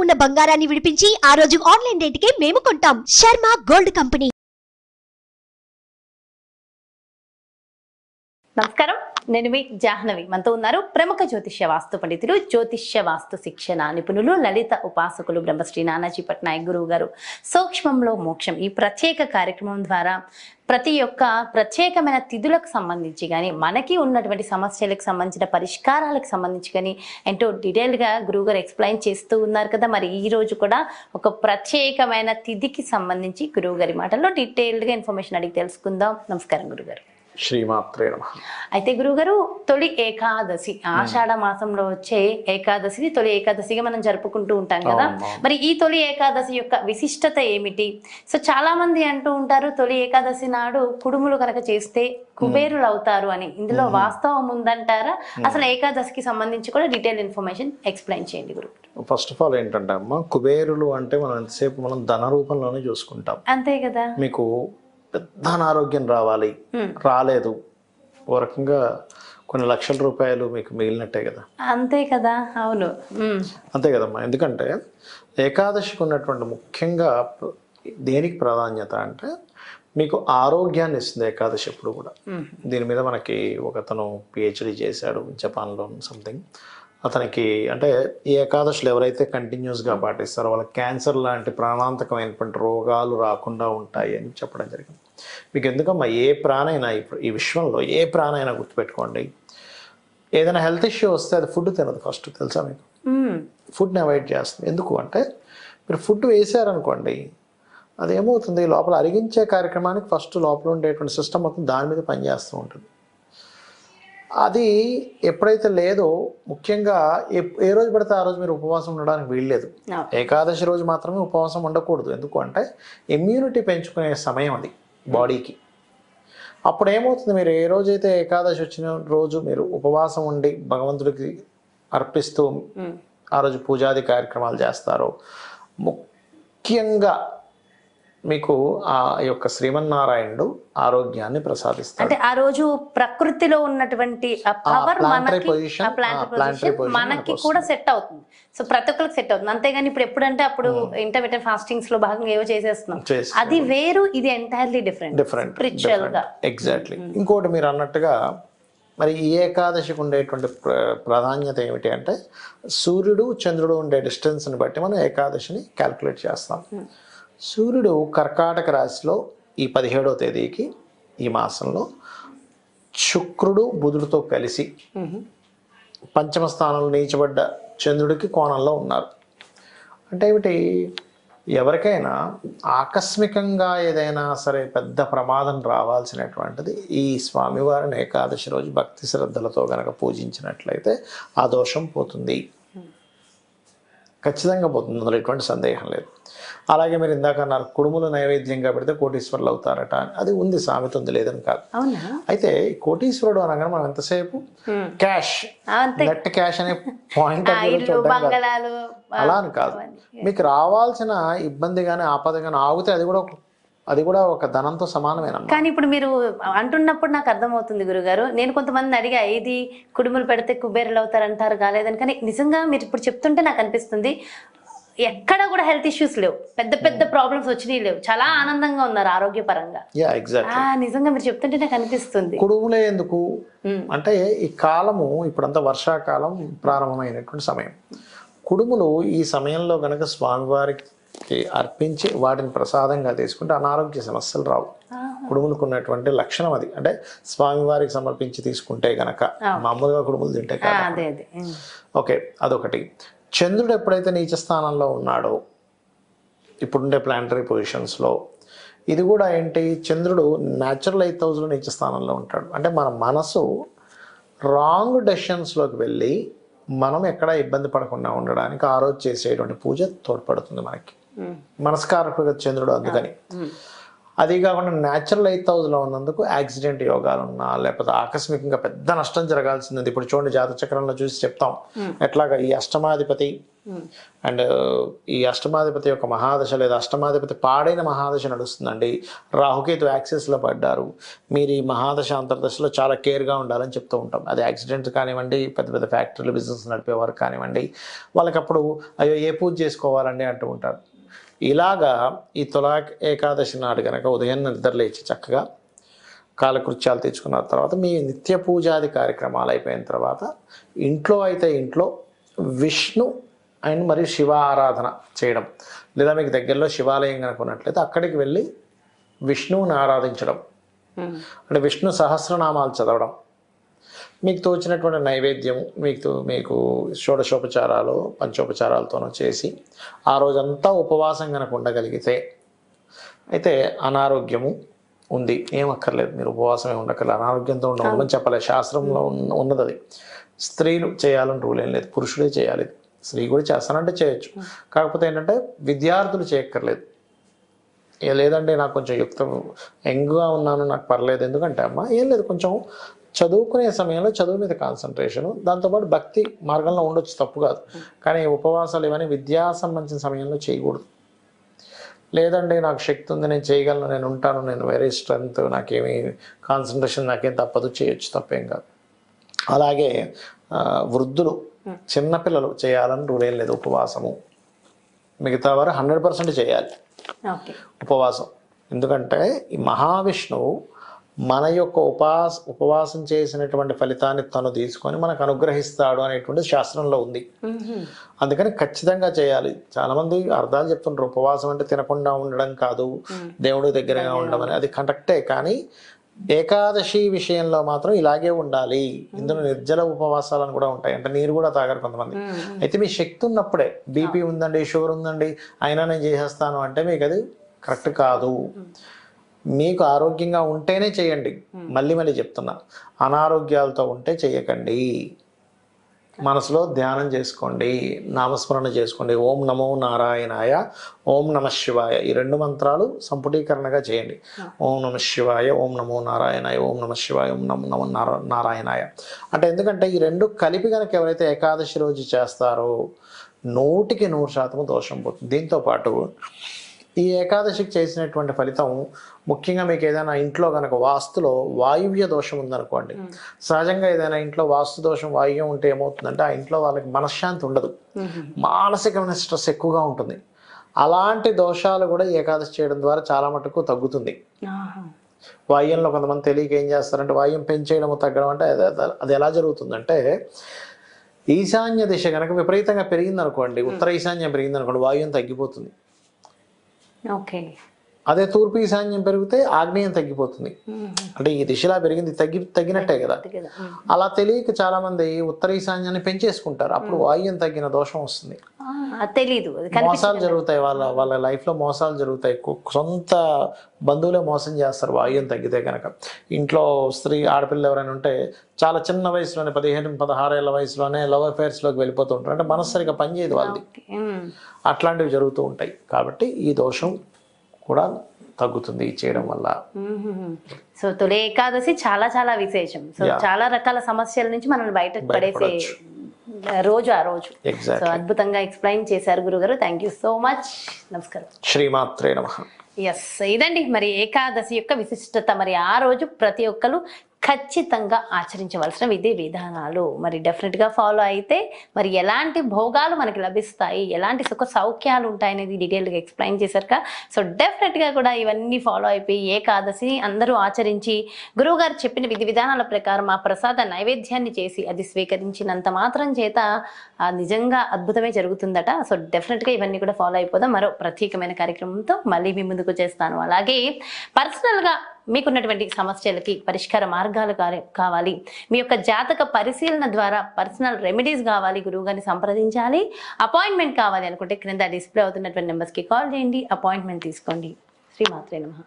ఉన్న బంగారాన్ని విడిపించి ఆ రోజు ఆన్లైన్ రేటుకే మేము కొంటాం. Sharma gold company. నమస్కారం, నేను మీ జాహ్నవి. మనతో ఉన్నారు ప్రముఖ జ్యోతిష్య వాస్తు పండితులు, జ్యోతిష్య వాస్తు శిక్షణ నిపుణులు, లలిత ఉపాసకులు బ్రహ్మశ్రీ నానాజీ పట్నాయక్ గురువు గారు. సూక్ష్మంలో మోక్షం ఈ ప్రత్యేక కార్యక్రమం ద్వారా ప్రతి ఒక్క ప్రత్యేకమైన తిథులకు సంబంధించి కానీ, మనకి ఉన్నటువంటి సమస్యలకు సంబంధించిన పరిష్కారాలకు సంబంధించి కానీ ఎంతో డీటెయిల్గా గురువుగారు ఎక్స్ప్లెయిన్ చేస్తూ ఉన్నారు కదా. మరి ఈ రోజు కూడా ఒక ప్రత్యేకమైన తిథికి సంబంధించి గురువుగారి మాటల్లో డీటెయిల్డ్గా ఇన్ఫర్మేషన్ అడిగి తెలుసుకుందాం. నమస్కారం గురుగారు. శ్రీమాత్రే నమః. అయితే గురుగారు, తొలి ఏకాదశి ఆషాఢ మాసంలో వచ్చే ఏకాదశిని తొలి ఏకాదశిగా మనం జరుపుకుంటూ ఉంటాం కదా. మరి ఈ తొలి ఏకాదశి యొక్క విశిష్టత ఏమిటి? సో చాలా మంది అంటూ ఉంటారు, తొలి ఏకాదశి నాడు కుడుములు కనుక చేస్తే కుబేరులు అవుతారు అని. ఇందులో వాస్తవం ఉందంటారా? అసలు ఏకాదశికి సంబంధించి కూడా డీటెయిల్ ఇన్ఫర్మేషన్ ఎక్స్ప్లెయిన్ చేయండి గురు. ఫస్ట్ ఆఫ్ ఆల్ ఏంటంటే అమ్మ, కుబేరులు అంటే మనం ఎంతసేపు మనం ధన రూపంలోనే చూసుకుంటాం. అంతే కదా. మీకు పెద్ద అనారోగ్యం రావాలి, రాలేదు, ఓ రకంగా కొన్ని లక్షల రూపాయలు మీకు మిగిలినట్టే కదా. అంతే కదా. అవును, అంతే కదమ్మా. ఎందుకంటే ఏకాదశికి ఉన్నటువంటి ముఖ్యంగా దేనికి ప్రాధాన్యత అంటే మీకు ఆరోగ్యాన్ని ఇస్తుంది ఏకాదశి ఎప్పుడు కూడా. దీని మీద మనకి ఒకతను పిహెచ్డి చేశాడు జపాన్లో సంథింగ్. అతనికి అంటే ఈ ఏకాదశులు ఎవరైతే కంటిన్యూస్గా పాటిస్తారో వాళ్ళకి క్యాన్సర్ లాంటి ప్రాణాంతకమైనటువంటి రోగాలు రాకుండా ఉంటాయి అని చెప్పడం జరిగింది. మీకు ఎందుకమ్మా, ఏ ప్రాణైనా ఈ విశ్వంలో ఏ ప్రాణైనా గుర్తుపెట్టుకోండి, ఏదైనా హెల్త్ ఇష్యూ వస్తే అది ఫుడ్ తినదు ఫస్ట్, తెలుసా మీకు? ఫుడ్ని అవాయిడ్ చేస్తుంది. ఎందుకు అంటే మీరు ఫుడ్ వేసారనుకోండి, అదేమవుతుంది, లోపల అరిగించే కార్యక్రమానికి ఫస్ట్ లోపల ఉండేటువంటి సిస్టమ్ మొత్తం దాని మీద పనిచేస్తూ ఉంటుంది. అది ఎప్పుడైతే లేదో, ముఖ్యంగా ఏ రోజు పడితే ఆ రోజు మీరు ఉపవాసం ఉండడానికి వీల్లేదు. ఏకాదశి రోజు మాత్రమే ఉపవాసం ఉండకూడదు. ఎందుకు అంటే ఇమ్యూనిటీ పెంచుకునే సమయం అది బాడీకి. అప్పుడు ఏమవుతుంది, మీరు ఏ రోజైతే ఏకాదశి వచ్చిన రోజు మీరు ఉపవాసం ఉండి భగవంతుడికి అర్పిస్తూ ఆ రోజు పూజాది కార్యక్రమాలు చేస్తారో, ముఖ్యంగా మీకు ఆ యొక్క శ్రీమన్నారాయణుడు ఆరోగ్యాన్ని ప్రసాదిస్తాడు. అంటే ఆ రోజు ప్రకృతిలో ఉన్నటువంటి పవర్ మనకి కూడా సెట్ అవుతుంది. సో ప్రతి ఒక్కరికి సెట్ అవుతుంది. అంతేగాని ఇప్పుడు ఎప్పుడంటే అప్పుడు ఇంటర్మీడియట్ ఫాస్టింగ్స్ లో భాగంగా ఏవో చేసేస్తున్నాం, అది వేరు, ఇది ఎంటైర్లీ డిఫరెంట్ స్పిరిచువల్ గా. ఎగ్జాక్ట్లీ. ఇంకోటి మీరు అన్నట్టుగా మరి ఈ ఏకాదశికి ఉండేటువంటి ప్రాధాన్యత ఏమిటి అంటే, సూర్యుడు చంద్రుడు ఉండే డిస్టెన్స్ని బట్టి మనం ఏకాదశిని క్యాల్కులేట్ చేస్తాం. సూర్యుడు కర్కాటక రాశిలో ఈ 17వ తేదీకి ఈ మాసంలో శుక్రుడు బుధుడితో కలిసి పంచమ స్థానంలో నీచబడ్డ చంద్రుడికి కోణంలో ఉన్నారు. అంటే ఏమిటి, ఎవరికైనా ఆకస్మికంగా ఏదైనా సరే పెద్ద ప్రమాదం రావాల్సినటువంటిది ఈ స్వామివారిని ఏకాదశి రోజు భక్తి శ్రద్ధలతో కనుక పూజించినట్లయితే ఆ దోషం పోతుంది, ఖచ్చితంగా పోతుంది, అందులో ఎటువంటి సందేహం లేదు. అలాగే మీరు ఇందాక అన్నారు కుడుములు నైవేద్యంగా పెడితే కోటీశ్వరులు అవుతారట, అది ఉంది, సామెత ఉంది, లేదని కాదు. అయితే కోటీశ్వరుడు అనగానే మనం ఎంతసేపు క్యాష్, నెట్ క్యాష్ అనే పాయింట్ అలా అని కాదు. మీకు రావాల్సిన ఇబ్బంది కానీ ఆపద కానీ ఆగితే అది కూడా ఒక ధనంతో సమానమేనా. కానీ ఇప్పుడు మీరు అంటున్నప్పుడు నాకు అర్థమవుతుంది గురుగారు. నేను కొంతమంది అడిగా, ఏది కుడుములు పెడితే కుబేరులు అవుతారంటారు కాలేదని, కానీ నిజంగా మీరు ఇప్పుడు చెప్తుంటే నాకు అనిపిస్తుంది, ఎక్కడ కూడా హెల్త్ ఇష్యూస్ లేవు, పెద్ద పెద్ద ప్రాబ్లమ్స్ వచ్చినాయి లేవు, చాలా ఆనందంగా ఉన్నారు ఆరోగ్యపరంగా. నిజంగా మీరు చెప్తుంటే నాకు అనిపిస్తుంది. కుడుములే ఎందుకు అంటే, ఈ కాలము ఇప్పుడంతా వర్షాకాలం ప్రారంభమైనటువంటి సమయం. కుడుములు ఈ సమయంలో కనుక స్వామివారికి అర్పించి వాటిని ప్రసాదంగా తీసుకుంటే అనారోగ్య సమస్యలు రావు. కుడుములకు ఉన్నటువంటి లక్షణం అది. అంటే స్వామివారికి సమర్పించి తీసుకుంటే గనక, మామూలుగా కుడుములు తింటే కాదు. ఓకే, అదొకటి. చంద్రుడు ఎప్పుడైతే నీచ స్థానంలో ఉన్నాడో ఇప్పుడుండే ప్లానటరీ పొజిషన్స్లో, ఇది కూడా ఏంటి, చంద్రుడు న్యాచురల్ 8th హౌస్లో నీచ స్థానంలో ఉంటాడు. అంటే మన మనసు రాంగ్ డెసిషన్స్లోకి వెళ్ళి మనం ఎక్కడ ఇబ్బంది పడకుండా ఉండడానికి ఆ రోజు చేసేటువంటి పూజ తోడ్పడుతుంది మనకి. మనస్కారకుడు చంద్రుడు, అందుకని అది కాకుండా న్యాచురల్ 8th హౌస్లో ఉన్నందుకు యాక్సిడెంట్ యోగాలు ఉన్నా లేకపోతే ఆకస్మికంగా పెద్ద నష్టం జరగాల్సింది. ఇప్పుడు చూడండి జాతక చక్రంలో చూసి చెప్తాం ఎట్లాగా ఈ అష్టమాధిపతి అండ్ ఈ అష్టమాధిపతి యొక్క మహాదశ లేదా అష్టమాధిపతి పాడైన మహాదశ నడుస్తుందండి. రాహుకేతు యాక్సెస్లో పడ్డారు. మీరు ఈ మహాదశ అంతర్దశలో చాలా కేర్గా ఉండాలని చెప్తూ ఉంటాం. అది యాక్సిడెంట్స్ కానివ్వండి, పెద్ద పెద్ద ఫ్యాక్టరీలు బిజినెస్ నడిపేవారు కానివ్వండి, వాళ్ళకప్పుడు అయ్యో ఏ పూజ చేసుకోవాలండి అంటూ ఉంటారు. ఇలాగా ఈ తులా ఏకాదశి నాడు కనుక ఉదయం నిద్రలేచి చక్కగా కాలకృత్యాలు తెచ్చుకున్న తర్వాత మీ నిత్య పూజాది కార్యక్రమాలు అయిపోయిన తర్వాత ఇంట్లో అయితే ఇంట్లో విష్ణు అండ్ మరియు శివ ఆరాధన చేయడం, లేదా మీకు దగ్గరలో శివాలయం కనుక ఉన్నట్లయితే అక్కడికి వెళ్ళి విష్ణువుని ఆరాధించడం, అంటే విష్ణు సహస్రనామాలు చదవడం, మీకు తోచినటువంటి నైవేద్యం మీకు షోడశోపచారాలు పంచోపచారాలతోనూ చేసి ఆ రోజంతా ఉపవాసం కనుక ఉండగలిగితే, అయితే అనారోగ్యము ఉంది ఏం అక్కర్లేదు, మీరు ఉపవాసమే ఉండక్కర్లేదు, అనారోగ్యంతో ఉండమని చెప్పలేదు, శాస్త్రంలో ఉన్నది అది. స్త్రీలు చేయాలని రూల్ ఏం లేదు, పురుషుడే చేయాలి. స్త్రీ కూడా చేస్తానంటే చేయొచ్చు, కాకపోతే ఏంటంటే విద్యార్థులు చేయక్కర్లేదు. లేదంటే నాకు కొంచెం యంగ్గా ఉన్నాను నాకు పర్లేదు, ఎందుకంటే అమ్మ ఏం లేదు, కొంచెం చదువుకునే సమయంలో చదువు మీద కాన్సన్ట్రేషను, దాంతోపాటు భక్తి మార్గంలో ఉండొచ్చు, తప్పు కాదు. కానీ ఉపవాసాలు ఇవన్నీ విద్యా సంబంధించిన సమయంలో చేయకూడదు. లేదండి నాకు శక్తి ఉంది, నేను చేయగలను, నేను ఉంటాను, నేను వెరీ స్ట్రెంగ్త్, నాకేమీ కాన్సన్ట్రేషన్ నాకేం తప్పదు, చేయొచ్చు, తప్పేం కాదు. అలాగే వృద్ధులు చిన్నపిల్లలు చేయాలని రూల్ ఏం లేదు ఉపవాసము. మిగతా వారు 100% చేయాలి ఉపవాసం. ఎందుకంటే ఈ మహావిష్ణువు మన యొక్క ఉపవాసం చేసినటువంటి ఫలితాన్ని తను తీసుకొని మనకు అనుగ్రహిస్తాడు అనేటువంటి శాస్త్రంలో ఉంది. అందుకని ఖచ్చితంగా చేయాలి. చాలామంది అర్థాలు చెప్తుంటారు, ఉపవాసం అంటే తినకుండా ఉండడం కాదు, దేవుడి దగ్గరగా ఉండడం అని. అది కరెక్టే, కానీ ఏకాదశి విషయంలో మాత్రం ఇలాగే ఉండాలి. ఇందులో నిర్జల ఉపవాసాలను కూడా ఉంటాయి, అంటే నీరు కూడా తాగరు కొంతమంది. అయితే మీ శక్తి ఉన్నప్పుడే, బీపీ ఉందండి, షుగర్ ఉందండి, అయినా నేను చేసేస్తాను అంటే మీకు అది కరెక్ట్ కాదు. మీకు ఆరోగ్యంగా ఉంటేనే చేయండి. మళ్ళీ మళ్ళీ చెప్తున్నా, అనారోగ్యాలతో ఉంటే చేయకండి. మనసులో ధ్యానం చేసుకోండి, నామస్మరణ చేసుకోండి. ఓం నమో నారాయణాయ, ఓం నమ శివాయ, ఈ 2 మంత్రాలు సంపుటీకరణగా చేయండి. ఓం నమ శివాయ, ఓం నమో నారాయణాయ, ఓం నమ శివాయ, ఓం నమో నారాయణాయ. అంటే ఎందుకంటే ఈ 2 కలిపి కనుక ఎవరైతే ఏకాదశి రోజు చేస్తారో 100% దోషం పోతుంది. దీంతోపాటు ఈ ఏకాదశికి చేసినటువంటి ఫలితం, ముఖ్యంగా మీకు ఏదైనా ఇంట్లో కనుక వాస్తులో వాయువ్య దోషం ఉందనుకోండి, సహజంగా ఏదైనా ఇంట్లో వాస్తు దోషం వాయువ్యం ఉంటే ఏమవుతుందంటే ఆ ఇంట్లో వాళ్ళకి మనశ్శాంతి ఉండదు, మానసికమైన స్ట్రెస్ ఎక్కువగా ఉంటుంది. అలాంటి దోషాలు కూడా ఏకాదశి చేయడం ద్వారా చాలా మటుకు తగ్గుతుంది. వాయువ్యంలో కొంతమంది తెలియక ఏం చేస్తారంటే వాయువ్యం పెంచేయడం తగ్గడం, అంటే అది ఎలా జరుగుతుందంటే ఈశాన్య దిశ కనుక విపరీతంగా పెరిగిందనుకోండి, ఉత్తర ఈశాన్యం పెరిగిందనుకోండి, వాయువ్యం తగ్గిపోతుంది. అదే తూర్పు ఈశాన్యం పెరిగితే ఆగ్నేయం తగ్గిపోతుంది. అంటే ఈ దిశలా పెరిగింది తగ్గినట్టే కదా. అలా తెలియక చాలా మంది ఉత్తర ఈశాన్యాన్ని పెంచేసుకుంటారు, అప్పుడు వాయువ్యం తగ్గిన దోషం వస్తుంది. తెలీదు, మోసాలు జరుగుతాయి, వాళ్ళ లైఫ్ లో మోసాలు జరుగుతాయి. సొంత బంధువులే మోసం చేస్తారు వాయువ్యం తగ్గితే కనుక. ఇంట్లో స్త్రీ ఆడపిల్ల ఎవరైనా ఉంటే చాలా చిన్న వయసులోనే 15-16 ఏళ్ల వయసులోనే లవ్ అఫైర్స్ లోకి వెళ్ళిపోతుంటారు, అంటే మనసు సరిగా పనిచేయదు వాళ్ళది. అట్లాంటివి జరుగుతూ ఉంటాయి. కాబట్టి ఈ దోషం కూడా తగ్గుతుంది చేయడం వల్ల. సో తొలి ఏకాదశి చాలా చాలా విశేషం. సో చాలా రకాల సమస్యల నుంచి మనల్ని బయటకు పడేసే రోజు ఆ రోజు. సో అద్భుతంగా ఎక్స్ప్లెయిన్ చేశారు గురుగారు, థ్యాంక్ యూ సో మచ్. నమస్కారం. శ్రీమాత్రే నమః. ఎస్, ఇదండి మరి ఏకాదశి యొక్క విశిష్టత. మరి ఆ రోజు ప్రతి ఒక్కరు ఖచ్చితంగా ఆచరించవలసిన విధి విధానాలు మరి డెఫినెట్గా ఫాలో అయితే మరి ఎలాంటి భోగాలు మనకి లభిస్తాయి, ఎలాంటి సుఖ సౌఖ్యాలు ఉంటాయనేది డీటెయిల్గా ఎక్స్ప్లెయిన్ చేశారు. సో డెఫినెట్గా కూడా ఇవన్నీ ఫాలో అయిపోయి ఏకాదశి అందరూ ఆచరించి గురువుగారు చెప్పిన విధి విధానాల ప్రకారం ఆ ప్రసాద నైవేద్యాన్ని చేసి అది స్వీకరించినంత మాత్రం చేత నిజంగా అద్భుతమే జరుగుతుందట. సో డెఫినెట్గా ఇవన్నీ కూడా ఫాలో అయిపోదాం. మరో ప్రత్యేకమైన కార్యక్రమంతో మళ్ళీ మీ ముందుకు చేస్తాను. అలాగే పర్సనల్గా మీకున్నటువంటి సమస్యలకి పరిష్కార మార్గాలు కావాలి, మీ యొక్క జాతక పరిశీలన ద్వారా పర్సనల్ రెమెడీస్ కావాలి, గురువుగారిని సంప్రదించాలి, అపాయింట్మెంట్ కావాలి అనుకుంటే క్రింద డిస్ప్లే అవుతున్నటువంటి నెంబర్స్కి కాల్ చేయండి, అపాయింట్మెంట్ తీసుకోండి. శ్రీమాత్రే నమః.